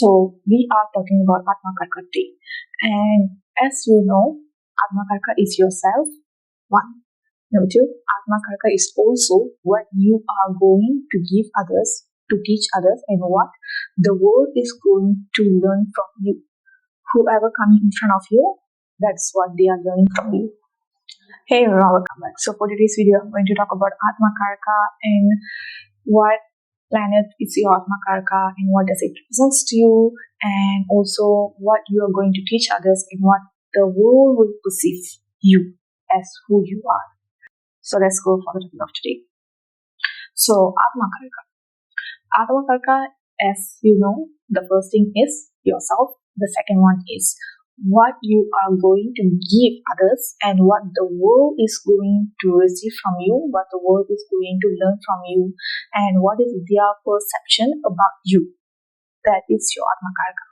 So we are talking about Atmakarka today. And as you know, Atmakarka is yourself. One. Number two, Atmakarka is also what you are going to give others, to teach others, and what the world is going to learn from you. Whoever coming in front of you, that's what they are learning from you. Hey everyone, welcome back. So for today's video, I'm going to talk about Atmakarka and what planet is your Atmakarka and what does it represent to you, and also what you are going to teach others and what the world will perceive you as who you are. So let's go for the topic of today. So Atmakarka. Atmakarka, as you know, the first thing is yourself. The second one is what you are going to give others and what the world is going to receive from you, what the world is going to learn from you, and what is their perception about you. That is your Atmakarka.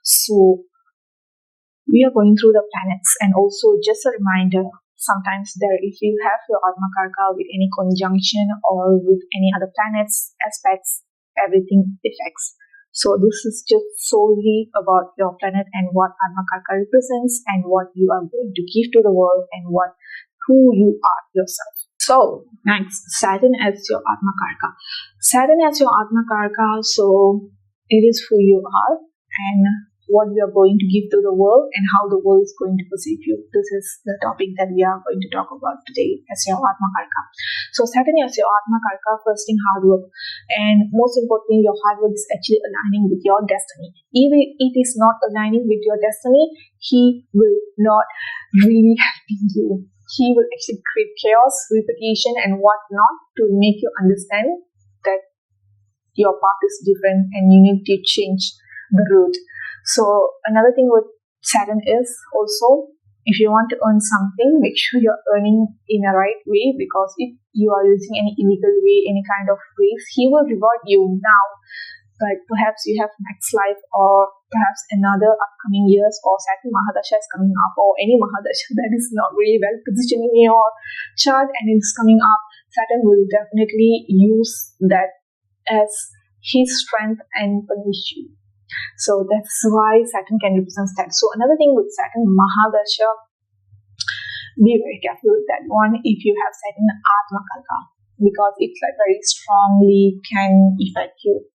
So we are going through the planets, and also just a reminder, sometimes if you have your Atmakarka with any conjunction or with any other planets, aspects, everything affects. So this is just solely about your planet and what Atmakarka represents and what you are going to give to the world and who you are yourself. So next, Saturn as your Atmakarka. Saturn as your Atmakarka, so it is who you are and what you are going to give to the world and how the world is going to perceive you. This is the topic that we are going to talk about today as your Atmakarka. So Saturn as your Atmakarka, first thing, hard work. And most importantly, your hard work is actually aligning with your destiny. If it is not aligning with your destiny, he will not really help you. He will actually create chaos, repetition and whatnot to make you understand that your path is different and you need to change the route. So another thing with Saturn is also, if you want to earn something, make sure you're earning in a right way, because if you are using any illegal way, any kind of ways, he will reward you now. But perhaps you have next life or perhaps another upcoming years, or Saturn Mahadasha is coming up, or any Mahadasha that is not really well positioned in your chart and it's coming up, Saturn will definitely use that as his strength and punish you. So that's why Saturn can represent that. So another thing with Saturn Mahadasha, be very careful with that one if you have Saturn Atmakarka, because it's like very strongly can affect you.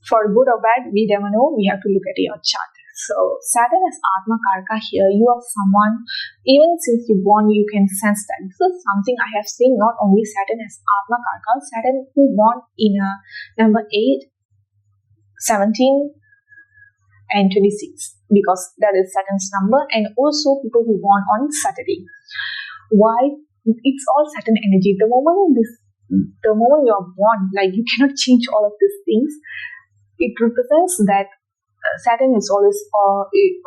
For good or bad, we never know. We have to look at your chart. So Saturn as Atmakarka here, you are someone, even since you're born, you can sense that. This is something I have seen, not only Saturn as Atmakarka, Saturn who born in a number 8, 17, and 26, because that is Saturn's number, and also people who born on Saturday. Why? It's all Saturn energy. The moment you are born, like you cannot change all of these things. It represents that Saturn is always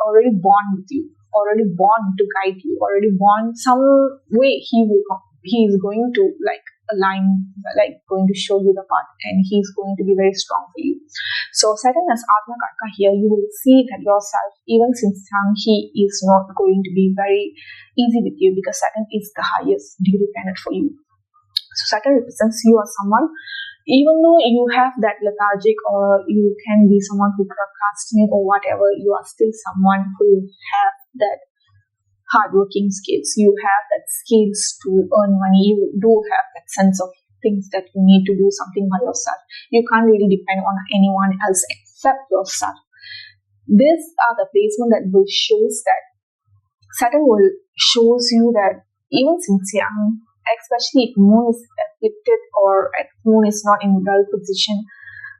already born with you, already born to guide you, already born some way. He is going to align, going to show you the path, and he's going to be very strong for you. So Saturn as Atmakarka here, you will see that yourself, even since young, he is not going to be very easy with you, because Saturn is the highest degree planet for you. So Saturn represents you as someone, even though you have that lethargic, or you can be someone who procrastinate or whatever, you are still someone who have that hardworking skills. You have that skills to earn money. You do have that sense of things that you need to do something by yourself. You can't really depend on anyone else except yourself. These are the placement that will shows that Saturn will shows you that even since young, especially if Moon is afflicted or if Moon is not in well position,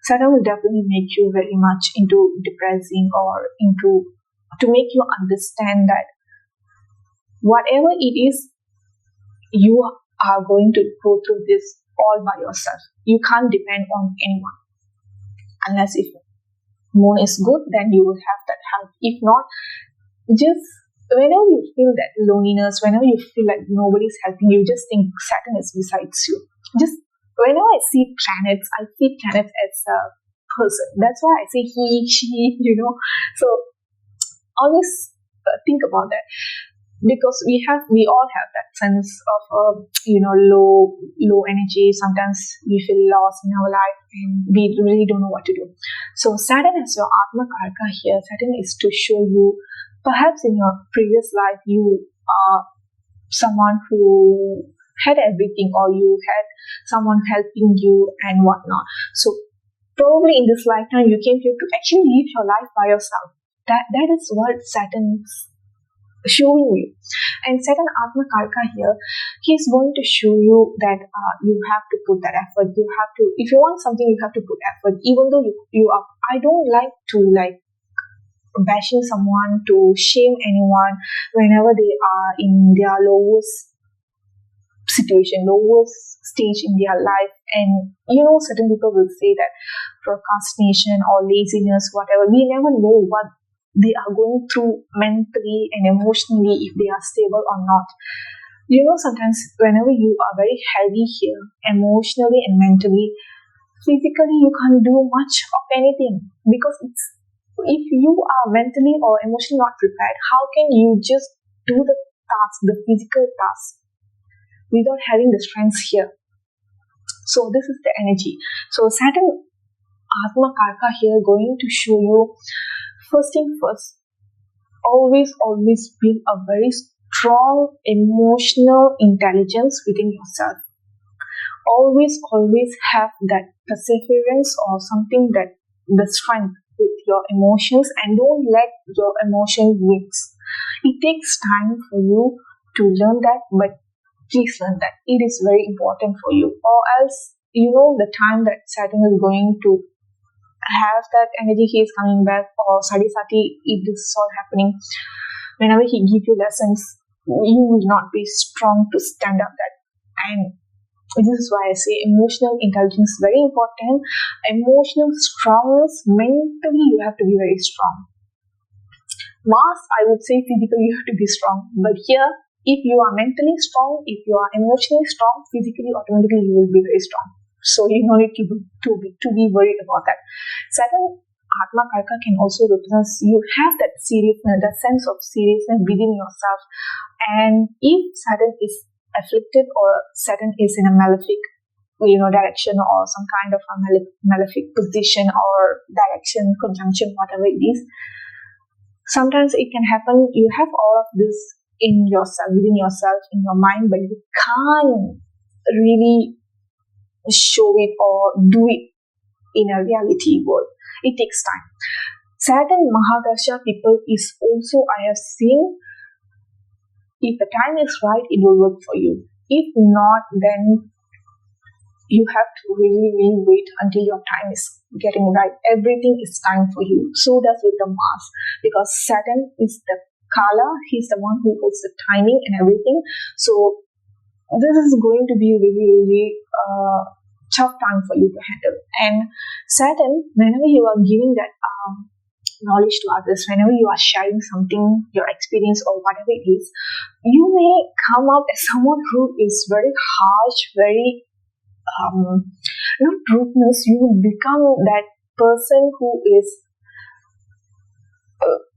Saturn will definitely make you very much into depressing, or to make you understand that whatever it is, you are going to go through this all by yourself. You can't depend on anyone. Unless if Moon is good, then you will have that help. If not, just whenever you feel that loneliness, whenever you feel like nobody's helping you, just think Saturn is besides you. Just whenever I see planets as a person. That's why I say he, she, So always think about that. because we all have that sense of low energy. Sometimes we feel lost in our life and we really don't know what to do. So Saturn as your Atmakarka here, Saturn is to show you, perhaps in your previous life you are someone who had everything, or you had someone helping you and whatnot. So probably in this lifetime you came here to actually live your life by yourself. That is what Saturn is showing you. And Saturn Atmakarka here, he's going to show you that you have to put that effort. You have to, if you want something, you have to put effort. Even though you are, I don't like to bashing someone, to shame anyone whenever they are in their lowest situation, lowest stage in their life. And certain people will say that procrastination or laziness, whatever, we never know what they are going through mentally and emotionally, if they are stable or not. Sometimes whenever you are very heavy here, emotionally and mentally, physically you can't do much of anything, because if you are mentally or emotionally not prepared, how can you just do the task, the physical task, without having the strength here? So this is the energy. So Saturn Atmakarka here going to show you, first thing first, always build a very strong emotional intelligence within yourself. Always have that perseverance or something, that the strength with your emotions, and don't let your emotion mix. It takes time for you to learn that, but please learn that. It is very important for you, or else the time that Saturn is going to have that energy, he is coming back, or Sati, if this is all happening, whenever he gives you lessons, you will not be strong to stand up that. And this is why I say emotional intelligence is very important. Emotional strongness, mentally you have to be very strong. Mars, I would say physically you have to be strong, but here, if you are mentally strong, if you are emotionally strong, physically automatically you will be very strong. So you don't need to be worried about that. Saturn Atmakarka can also represent, you have that seriousness, that sense of seriousness within yourself. And if Saturn is afflicted, or Saturn is in a malefic direction, or some kind of a malefic position or direction, conjunction, whatever it is, sometimes it can happen, you have all of this in yourself, within yourself, in your mind, but you can't really show it or do it in a reality world. It takes time. Saturn Mahadasha people is also, I have seen, if the time is right, it will work for you. If not, then you have to really wait until your time is getting right. Everything is time for you. So does with the Mars, because Saturn is the Kala, he's the one who holds the timing and everything. So this is going to be really tough time for you to handle. And Saturn, whenever you are giving that knowledge to others, whenever you are sharing something, your experience or whatever it is, you may come up as someone who is very harsh, very not rudeness. You will become that person who is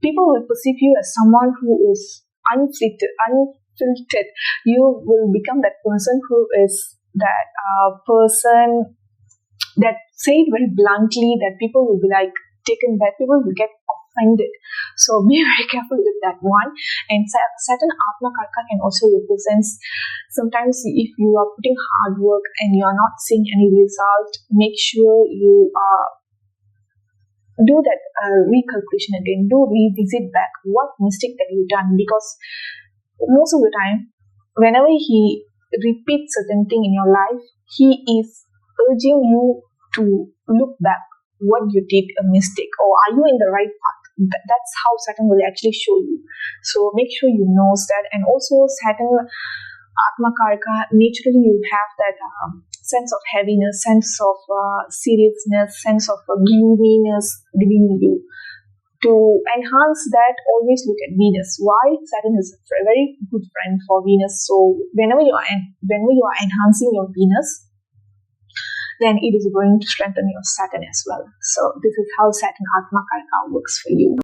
people will perceive you as someone who is unfiltered. You will become that person who is that person that say it very bluntly, that people will be taken back, people will get offended. So be very careful with that one. And Saturn Atmakarka can also represent, sometimes if you are putting hard work and you are not seeing any result, make sure you do that recalculation again, do revisit back what mistake that you've done, because most of the time, whenever he repeats certain thing in your life, he is urging you to look back what you did a mistake, or are you in the right path. That's how Saturn will actually show you. So make sure you know that. And also Saturn Atmakarka, naturally you have that sense of heaviness, sense of seriousness, sense of gloominess within you. To enhance that, always look at Venus. Why? Saturn is a very good friend for Venus. So whenever you are enhancing your Venus, then it is going to strengthen your Saturn as well. So this is how Saturn Atmakarka works for you.